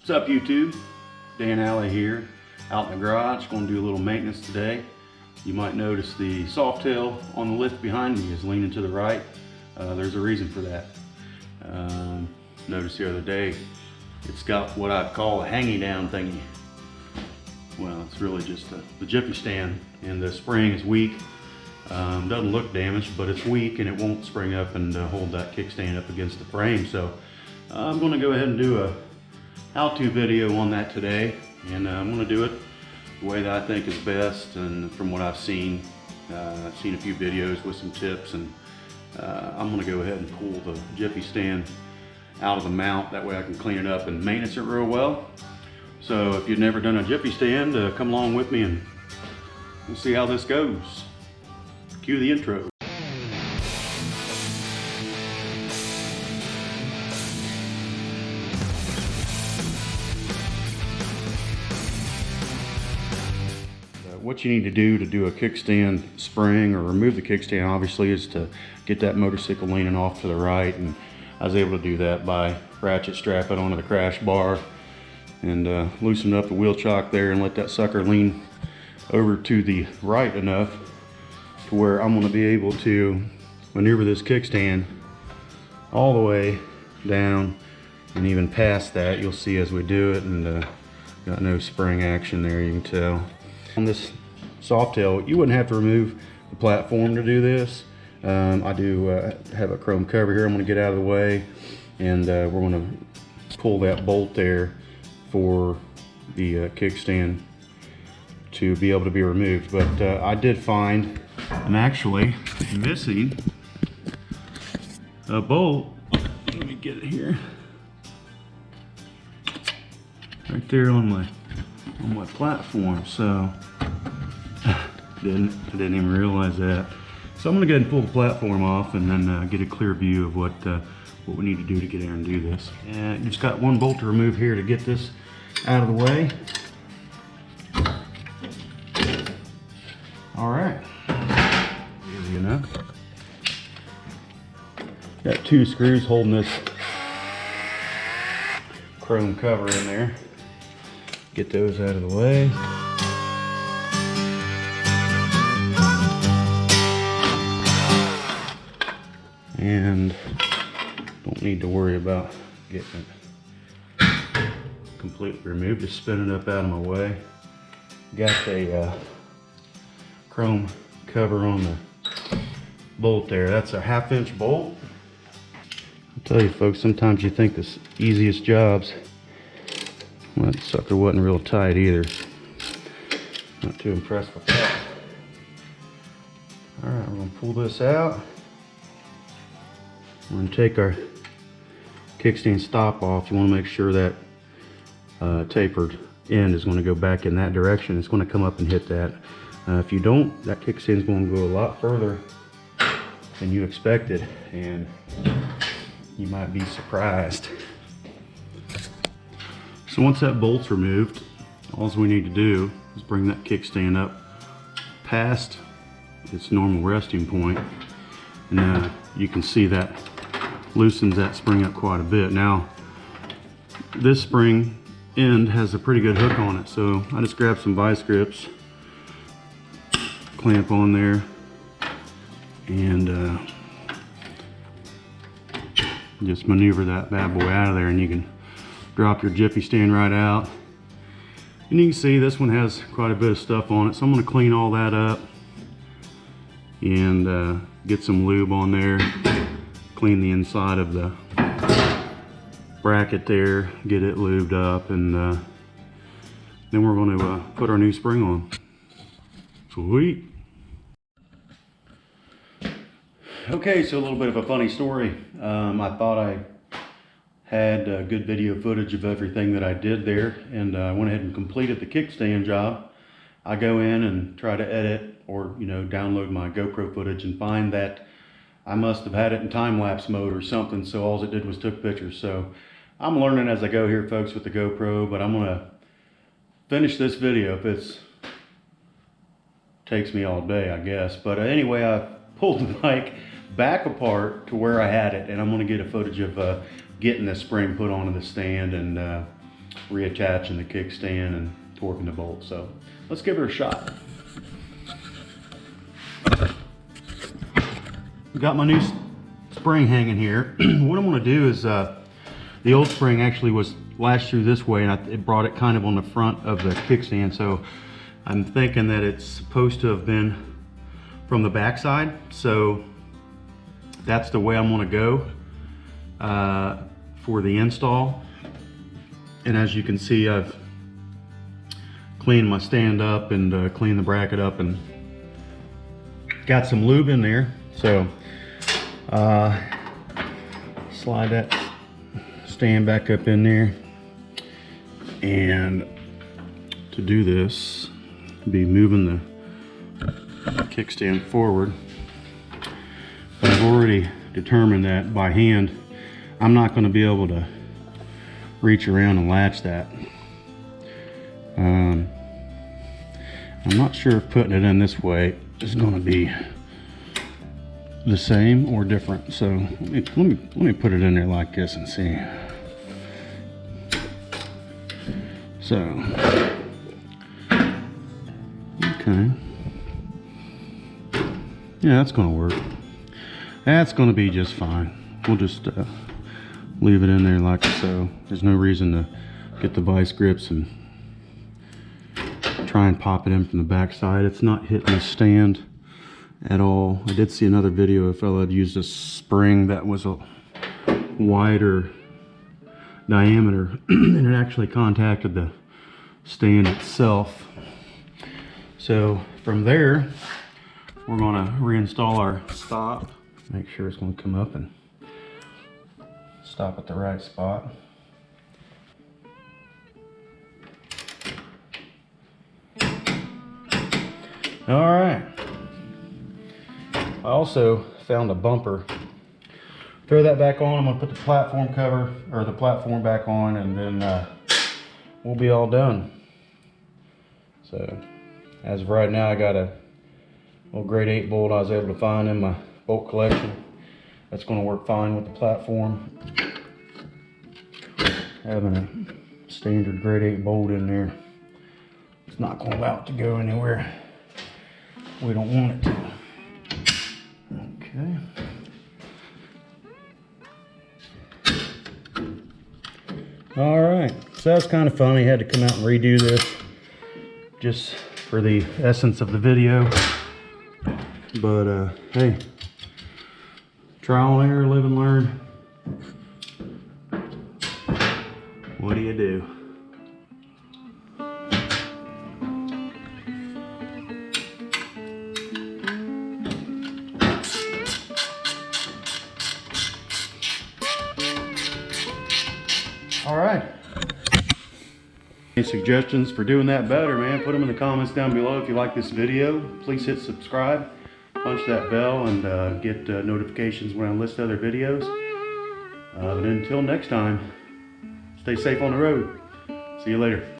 What's up, YouTube? Dan Alley here, out in the garage. Going to do a little maintenance today. You might notice the Softail on the lift behind me is leaning to the right. There's a reason for that. Noticed the other day, it's got what I'd call a hanging down thingy. Well, it's really just the jiffy stand, and the spring is weak. Doesn't look damaged, but it's weak and it won't spring up and hold that kickstand up against the frame. So I'm going to go ahead and do a how-to video on that today, and I'm going to do it the way that I think is best and from what I've seen. I've seen a few videos with some tips, and I'm going to go ahead and pull the jiffy stand out of the mount. That way I can clean it up and maintenance it real well. So if you've never done a jiffy stand, come along with me and we'll see how this goes. Cue the intro. What you need to do a kickstand spring or remove the kickstand, obviously, is to get that motorcycle leaning off to the right, and I was able to do that by ratchet strap it onto the crash bar and loosen up the wheel chock there and let that sucker lean over to the right enough to where I'm going to be able to maneuver this kickstand all the way down and even past that. You'll see as we do it, and got no spring action there, you can tell. On this Softail, you wouldn't have to remove the platform to do this. I do have a chrome cover here I'm going to get out of the way, and we're going to pull that bolt there for the kickstand to be able to be removed. But I did find I'm actually missing a bolt. Let me get it here. Right there on my platform. So I didn't even realize that. So I'm gonna go ahead and pull the platform off and then get a clear view of what we need to do to get in and do this. And just got one bolt to remove here to get this out of the way. All right, easy enough. Got two screws holding this chrome cover in there. Get those out of the way. And don't need to worry about getting it completely removed. Just spin it up out of my way. Got a chrome cover on the bolt there. That's a 1/2 inch bolt. I'll tell you folks, sometimes you think the easiest jobs, well, that sucker wasn't real tight either. Not too impressed with that. Alright, we're going to pull this out. We're going to take our kickstand stop off. You want to make sure that tapered end is going to go back in that direction. It's going to come up and hit that. If you don't, that kickstand is going to go a lot further than you expected, and you might be surprised. So once that bolt's removed, all we need to do is bring that kickstand up past its normal resting point, and you can see that loosens that spring up quite a bit. Now, this spring end has a pretty good hook on it, so I just grabbed some vice grips, clamp on there, and just maneuver that bad boy out of there, and you can drop your jiffy stand right out. And you can see this one has quite a bit of stuff on it, so I'm going to clean all that up and get some lube on there, clean the inside of the bracket there, get it lubed up, and then we're going to put our new spring on. Sweet. Okay, so a little bit of a funny story. I thought I had good video footage of everything that I did there, and I went ahead and completed the kickstand job. I go in and try to edit or download my GoPro footage and find that I must have had it in time-lapse mode or something, so all it did was took pictures. So I'm learning as I go here, folks, with the GoPro, but I'm gonna finish this video if it takes me all day, I guess. But anyway, I pulled the bike back apart to where I had it, and I'm going to get a footage of getting the spring put onto the stand and reattaching the kickstand and torquing the bolt. So let's give her a shot. Got my new spring hanging here. What I'm going to do is the old spring actually was lashed through this way, and it brought it kind of on the front of the kickstand. So I'm thinking that it's supposed to have been from the back side. So that's the way I'm going to go for the install. And as you can see, I've cleaned my stand up and cleaned the bracket up and got some lube in there. So slide that stand back up in there, and to do this, be moving the kickstand forward. But I've already determined that by hand I'm not going to be able to reach around and latch that. I'm not sure if putting it in this way is going to be the same or different. So let me put it in there like this and see. So okay, yeah, that's going to work. That's going to be just fine. We'll just leave it in there like so. There's no reason to get the vice grips and try and pop it in from the back side. It's not hitting the stand at all. I did see another video, a fellow had used a spring that was a wider diameter and it actually contacted the stand itself. So from there, we're going to reinstall our stop. Make sure it's going to come up and stop at the right spot. All right. I also found a bumper. Throw that back on. I'm going to put the platform cover or the platform back on, and then we'll be all done. So as of right now, I got a little grade 8 bolt I was able to find in my bolt collection. That's going to work fine with the platform. Having a standard grade 8 bolt in there, it's not going to allow it to go anywhere we don't want it to. Okay. All right, so that's kind of funny. Had to come out and redo this just for the essence of the video. But hey, trial and error, live and learn. What do you do? All right. Any suggestions for doing that better, man? Put them in the comments down below. If you like this video, please hit subscribe, punch that bell, and get notifications when I list other videos. But until next time, stay safe on the road. See you later.